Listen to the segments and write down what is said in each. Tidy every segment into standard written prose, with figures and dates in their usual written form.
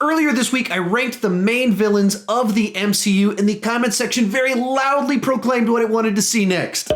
Earlier this week, I ranked the main villains of the MCU, and the comment section very loudly proclaimed what it wanted to see next.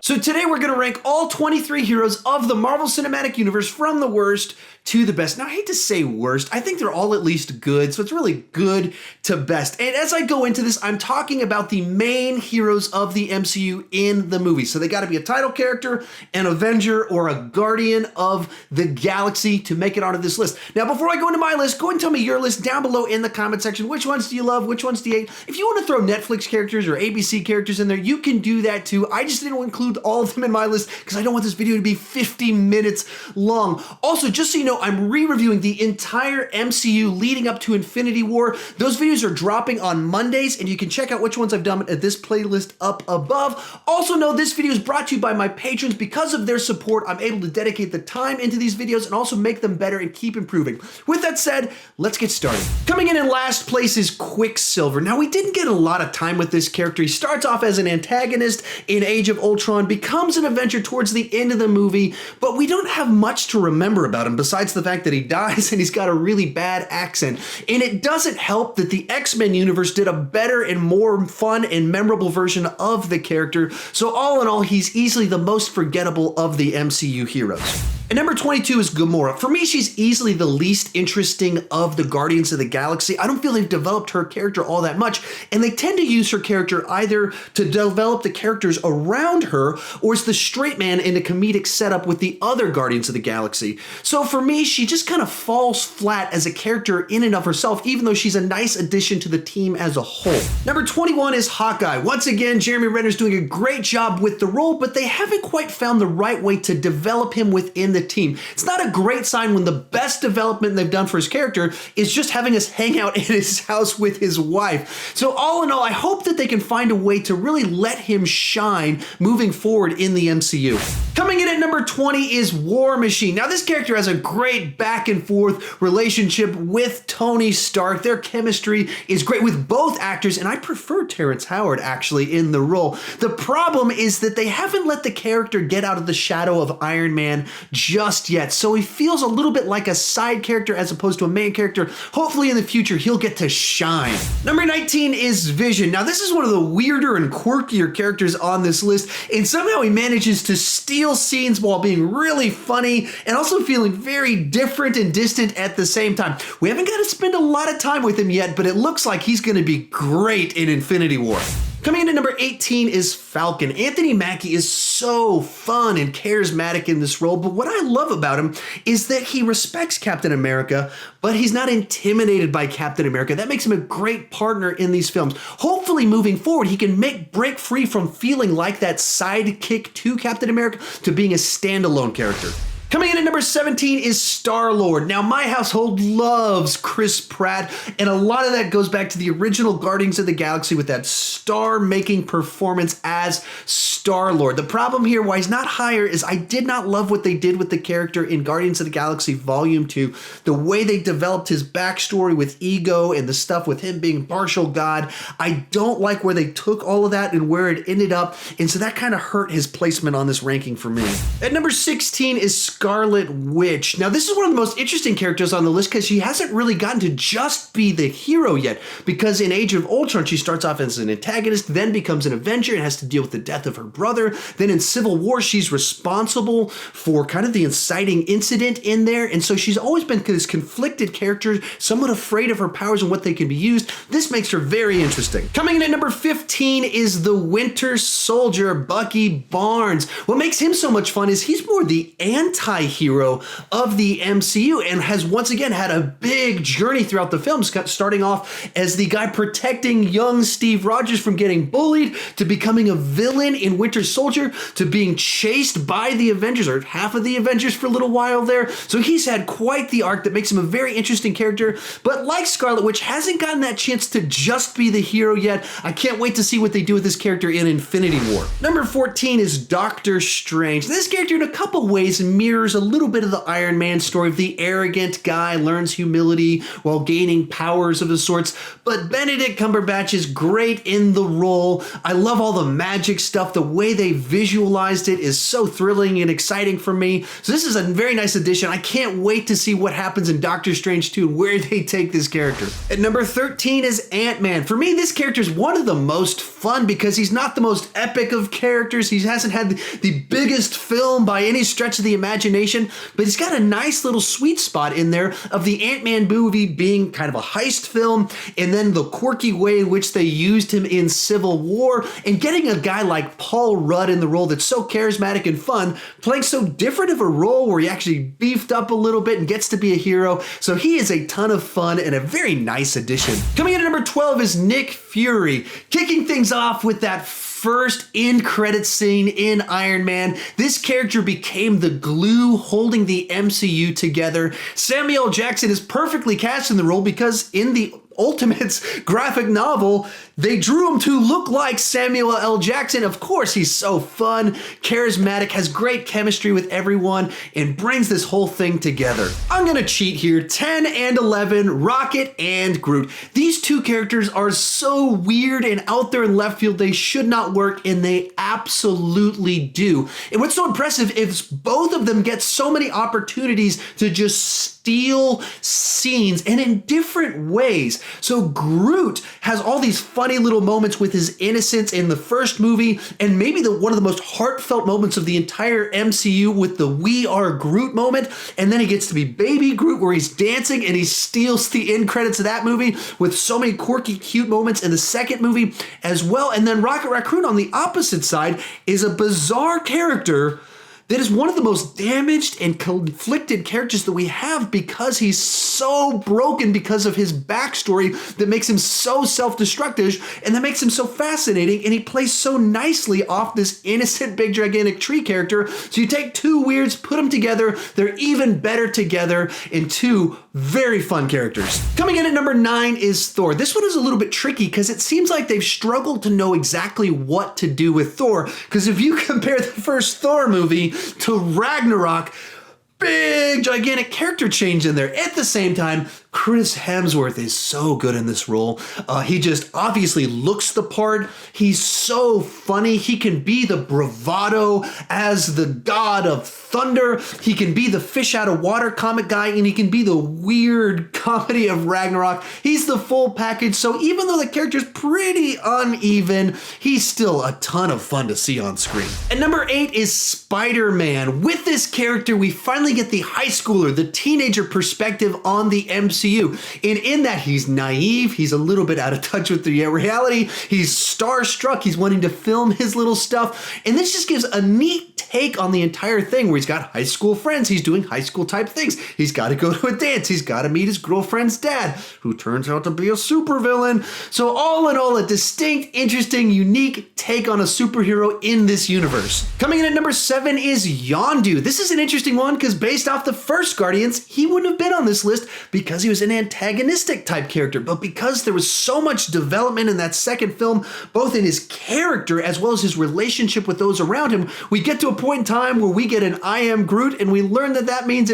So today we're going to rank all 23 heroes of the Marvel Cinematic Universe from the worst to the best. Now, I hate to say worst. I think they're all at least good, so it's really good to best. And as I go into this, I'm talking about the main heroes of the MCU in the movie. So they got to be a title character, an Avenger, or a Guardian of the Galaxy to make it onto this list. Now, before I go into my list, go ahead and tell me your list down below in the comment section. Which ones do you love? Which ones do you hate? If you want to throw Netflix characters or ABC characters in there, you can do that too. I just didn't include all of them in my list because I don't want this video to be 50 minutes long. Also, just so you know, I'm re-reviewing the entire MCU leading up to Infinity War. Those videos are dropping on Mondays, and you can check out which ones I've done at this playlist up above. Also know this video is brought to you by my patrons. Because of their support, I'm able to dedicate the time into these videos and also make them better and keep improving. With that said, let's get started. Coming in last place is Quicksilver. Now, we didn't get a lot of time with this character. He starts off as an antagonist in Age of Ultron, becomes an Avenger towards the end of the movie, but we don't have much to remember about him besides the fact that he dies and he's got a really bad accent. And it doesn't help that the X-Men universe did a better and more fun and memorable version of the character. So all in all, he's easily the most forgettable of the MCU heroes. And number 22 is Gamora. For me, she's easily the least interesting of the Guardians of the Galaxy. I don't feel they've developed her character all that much, and they tend to use her character either to develop the characters around her or as the straight man in a comedic setup with the other Guardians of the Galaxy. So for me, she just kind of falls flat as a character in and of herself, even though she's a nice addition to the team as a whole. Number 21 is Hawkeye. Once again, Jeremy Renner's doing a great job with the role, but they haven't quite found the right way to develop him within the team. It's not a great sign when the best development they've done for his character is just having us hang out in his house with his wife. So all in all, I hope that they can find a way to really let him shine moving forward in the MCU. Coming in at number 20 is War Machine. Now, this character has a great back and forth relationship with Tony Stark. Their chemistry is great with both actors, and I prefer Terrence Howard actually in the role. The problem is that they haven't let the character get out of the shadow of Iron Man just yet, so he feels a little bit like a side character as opposed to a main character. Hopefully in the future he'll get to shine. Number 19 is Vision. Now, this is one of the weirder and quirkier characters on this list, and somehow he manages to steal scenes while being really funny and also feeling very different and distant at the same time. We haven't got to spend a lot of time with him yet, but it looks like he's going to be great in Infinity War. Coming in at number 18 is Falcon. Anthony Mackie is so fun and charismatic in this role, but what I love about him is that he respects Captain America, but he's not intimidated by Captain America. That makes him a great partner in these films. Hopefully moving forward, he can break free from feeling like that sidekick to Captain America to being a standalone character. Coming in at number 17 is Star-Lord. Now, my household loves Chris Pratt, and a lot of that goes back to the original Guardians of the Galaxy with that star-making performance as Star-Lord. The problem here, why he's not higher, is I did not love what they did with the character in Guardians of the Galaxy Volume 2. The way they developed his backstory with Ego and the stuff with him being partial God, I don't like where they took all of that and where it ended up, and so that kind of hurt his placement on this ranking for me. At number 16 is Scarlet Witch. Now, this is one of the most interesting characters on the list because she hasn't really gotten to just be the hero yet, because in Age of Ultron, she starts off as an antagonist, then becomes an Avenger and has to deal with the death of her brother. Then in Civil War, she's responsible for kind of the inciting incident in there, and so she's always been this conflicted character, somewhat afraid of her powers and what they can be used. This makes her very interesting. Coming in at number 15 is the Winter Soldier, Bucky Barnes. What makes him so much fun is he's more the anti-hero of the MCU and has once again had a big journey throughout the films, starting off as the guy protecting young Steve Rogers from getting bullied, to becoming a villain in Winter Soldier, to being chased by the Avengers, or half of the Avengers for a little while there. So he's had quite the arc that makes him a very interesting character, but like Scarlet Witch, hasn't gotten that chance to just be the hero yet. I can't wait to see what they do with this character in Infinity War. Number 14 is Doctor Strange. This character in a couple ways mirrors mirrors a little bit of the Iron Man story of the arrogant guy learns humility while gaining powers of the sorts. But Benedict Cumberbatch is great in the role. I love all the magic stuff. The way they visualized it is so thrilling and exciting for me. So this is a very nice addition. I can't wait to see what happens in Doctor Strange 2 and where they take this character. At number 13 is Ant-Man. For me, this character is one of the most fun because he's not the most epic of characters. He hasn't had the biggest film by any stretch of the imagination, but he's got a nice little sweet spot in there of the Ant-Man movie being kind of a heist film, and then the quirky way in which they used him in Civil War, and getting a guy like Paul Rudd in the role that's so charismatic and fun, playing so different of a role where he actually beefed up a little bit and gets to be a hero. So he is a ton of fun and a very nice addition. Coming in at number 12 is Nick Fury, kicking things off with that first end credit scene in Iron Man. This character became the glue holding the MCU together. Samuel L. Jackson is perfectly cast in the role because in the Ultimates graphic novel, they drew him to look like Samuel L. Jackson. Of course, he's so fun, charismatic, has great chemistry with everyone, and brings this whole thing together. I'm gonna cheat here. 10 and 11, Rocket and Groot. These two characters are so weird and out there in left field, they should not work, and they absolutely do. And what's so impressive is both of them get so many opportunities to just steal scenes, and in different ways. So Groot has all these funny little moments with his innocence in the first movie, and maybe one of the most heartfelt moments of the entire MCU with the "We Are Groot" moment. And then he gets to be Baby Groot, where he's dancing and he steals the end credits of that movie with so many quirky, cute moments in the second movie as well. And then Rocket Raccoon on the opposite side is a bizarre character that is one of the most damaged and conflicted characters that we have because he's so broken because of his backstory that makes him so self-destructive and that makes him so fascinating, and he plays so nicely off this innocent big gigantic tree character. So you take two weirds, put them together, they're even better together in two very fun characters. Coming in at number 9 is Thor. This one is a little bit tricky because it seems like they've struggled to know exactly what to do with Thor, because if you compare the first Thor movie to Ragnarok, big gigantic character change in there. At the same time, Chris Hemsworth is so good in this role. He just obviously looks the part. He's so funny. He can be the bravado as the god of thunder. He can be the fish out of water comic guy, and he can be the weird comedy of Ragnarok. He's the full package. So even though the character's pretty uneven, he's still a ton of fun to see on screen. And number 8 is Spider-Man. With this character, we finally get the high schooler, the teenager perspective on the MCU. And in that, he's naive, he's a little bit out of touch with the reality, he's starstruck, he's wanting to film his little stuff, and this just gives a neat take on the entire thing where he's got high school friends, he's doing high school type things, he's got to go to a dance, he's got to meet his girlfriend's dad, who turns out to be a supervillain. So all in all, a distinct, interesting, unique take on a superhero in this universe. Coming in at number 7 is Yondu. This is an interesting one because based off the first Guardians, he wouldn't have been on this list because he was an antagonistic type character, but because there was so much development in that second film, both in his character as well as his relationship with those around him, we get to a point in time where we get an "I am Groot," and we learn that that means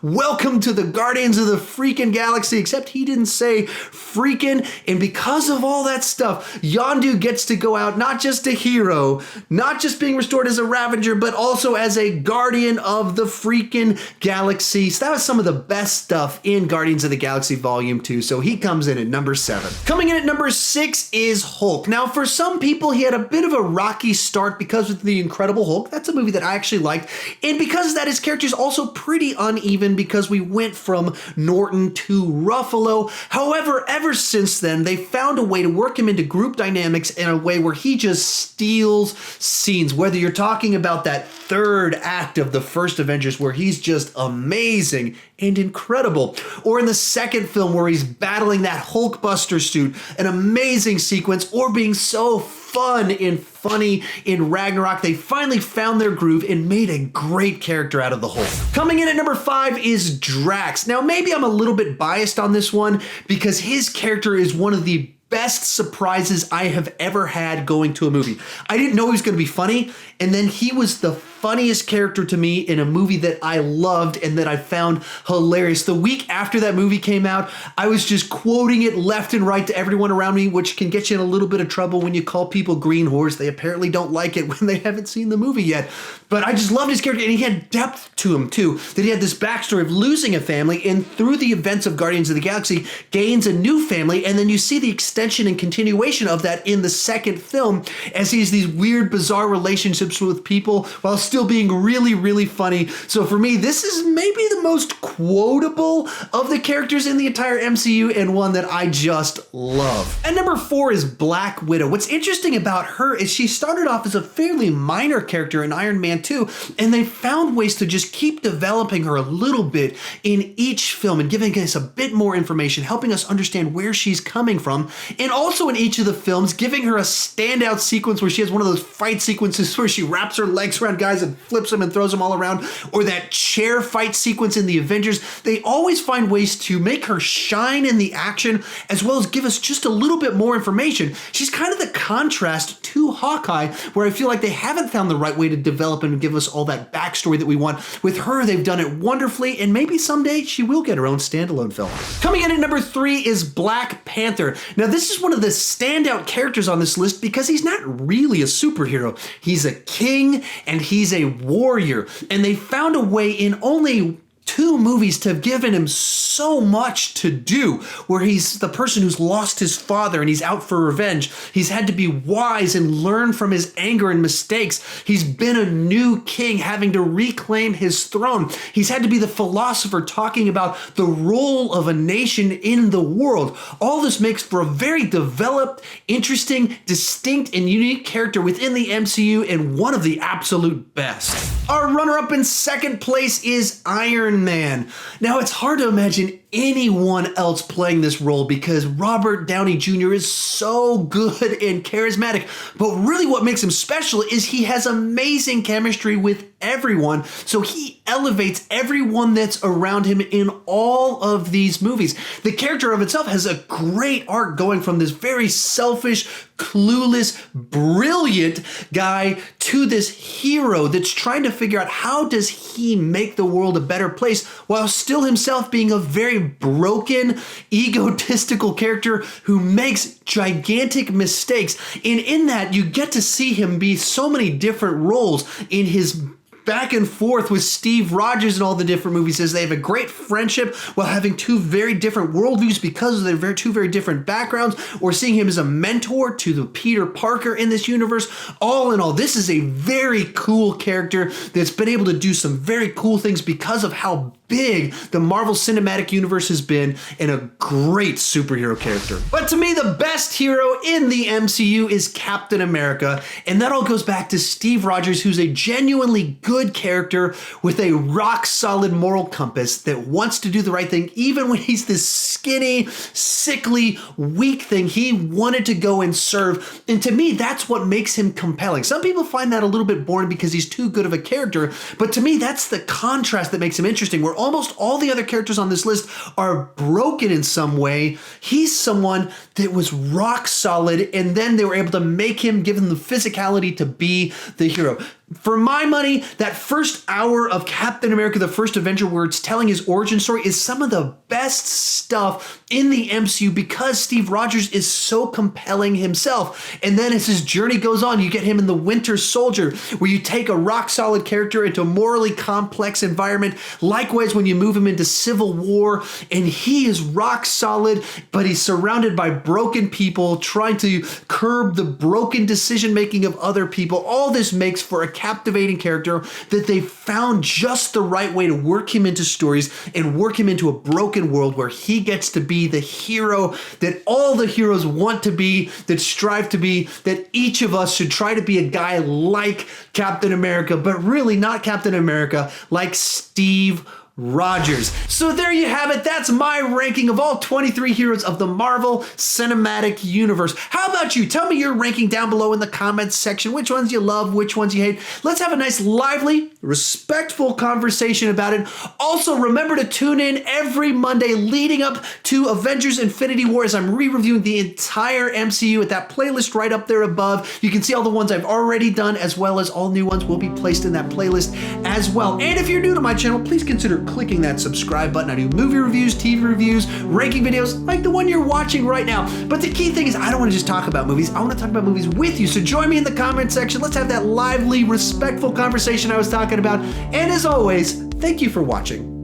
welcome to the Guardians of the freaking Galaxy, except he didn't say freaking. And because of all that stuff, Yondu gets to go out not just a hero, not just being restored as a Ravager, but also as a Guardian of the freaking Galaxy. So that was some of the best stuff in Guardians of the Galaxy Volume 2, so he comes in at number 7. Coming in at number 6 is Hulk. Now, for some people, he had a bit of a rocky start because of The Incredible Hulk. That's a movie that I actually liked, and because of that, his character is also pretty uneven because we went from Norton to Ruffalo. However, ever since then, they found a way to work him into group dynamics in a way where he just steals scenes, whether you're talking about that third act of the first Avengers where he's just amazing and incredible, or in the second film where he's battling that Hulkbuster suit, an amazing sequence, or being so fun and funny in Ragnarok. They finally found their groove and made a great character out of the Hulk. Coming in at number 5 is Drax. Now, maybe I'm a little bit biased on this one because his character is one of the best surprises I have ever had going to a movie. I didn't know he was going to be funny, and then he was the funniest character to me in a movie that I loved and that I found hilarious. The week after that movie came out, I was just quoting it left and right to everyone around me, which can get you in a little bit of trouble when you call people green whores. They apparently don't like it when they haven't seen the movie yet. But I just loved his character, and he had depth to him too, that he had this backstory of losing a family, and through the events of Guardians of the Galaxy, gains a new family, and then you see the extension and continuation of that in the second film as he has these weird, bizarre relationships with people while still being really, really funny. So for me, this is maybe the most quotable of the characters in the entire MCU, and one that I just love. And number 4 is Black Widow. What's interesting about her is she started off as a fairly minor character in Iron Man 2, and they found ways to just keep developing her a little bit in each film and giving us a bit more information, helping us understand where she's coming from, and also in each of the films giving her a standout sequence where she has one of those fight sequences where she wraps her legs around guys and flips them and throws them all around, or that chair fight sequence in the Avengers. They always find ways to make her shine in the action as well as give us just a little bit more information. She's kind of the contrast to Hawkeye, where I feel like they haven't found the right way to develop and give us all that backstory that we want. With her, they've done it wonderfully, and maybe someday she will get her own standalone film. Coming in at number 3 is Black Panther. Now, this is one of the standout characters on this list because he's not really a superhero. He's a king and he's a warrior, and they found a way in only 2 movies to have given him so much to do, where he's the person who's lost his father and he's out for revenge. He's had to be wise and learn from his anger and mistakes. He's been a new king, having to reclaim his throne. He's had to be the philosopher talking about the role of a nation in the world. All this makes for a very developed, interesting, distinct, and unique character within the MCU, and one of the absolute best. Our runner-up in second place is Iron Man. Now, it's hard to imagine anyone else playing this role because Robert Downey Jr. is so good and charismatic, but really what makes him special is he has amazing chemistry with everyone, so he elevates everyone that's around him in all of these movies. The character of itself has a great arc, going from this very selfish, clueless, brilliant guy to this hero that's trying to figure out how does he make the world a better place while still himself being a very broken, egotistical character who makes gigantic mistakes. And in that, you get to see him be so many different roles in his back and forth with Steve Rogers in all the different movies, as they have a great friendship while having 2 very different worldviews because of their 2 very different backgrounds, or seeing him as a mentor to the Peter Parker in this universe. All in all, this is a very cool character that's been able to do some very cool things because of how big the Marvel Cinematic Universe has been, and a great superhero character. But to me, the best hero in the MCU is Captain America, and that all goes back to Steve Rogers, who's a genuinely good character with a rock-solid moral compass that wants to do the right thing, even when he's this skinny, sickly, weak thing. He wanted to go and serve, and to me, that's what makes him compelling. Some people find that a little bit boring because he's too good of a character, but to me, that's the contrast that makes him interesting, where almost all the other characters on this list are broken in some way. He's someone that was rock solid, and then they were able to make him, give him the physicality to be the hero. For my money, that first hour of Captain America, the First Avenger, where it's telling his origin story, is some of the best stuff in the MCU because Steve Rogers is so compelling himself. And then as his journey goes on, you get him in the Winter Soldier, where you take a rock-solid character into a morally complex environment. Likewise, when you move him into Civil War, and he is rock-solid, but he's surrounded by broken people trying to curb the broken decision-making of other people. All this makes for a captivating character that they found just the right way to work him into stories and work him into a broken world where he gets to be the hero that all the heroes want to be, that strive to be, that each of us should try to be a guy like Captain America, but really not Captain America, like Steve Rogers. So there you have it. That's my ranking of all 23 heroes of the Marvel Cinematic Universe. How about you? Tell me your ranking down below in the comments section. Which ones you love, which ones you hate. Let's have a nice, lively, respectful conversation about it. Also, remember to tune in every Monday leading up to Avengers Infinity War as I'm re-reviewing the entire MCU at that playlist right up there above. You can see all the ones I've already done as well as all new ones will be placed in that playlist as well. And if you're new to my channel, please consider clicking that subscribe button. I do movie reviews, TV reviews, ranking videos like the one you're watching right now. But the key thing is I don't want to just talk about movies. I want to talk about movies with you. So join me in the comment section. Let's have that lively, respectful conversation I was talking about. And as always, thank you for watching.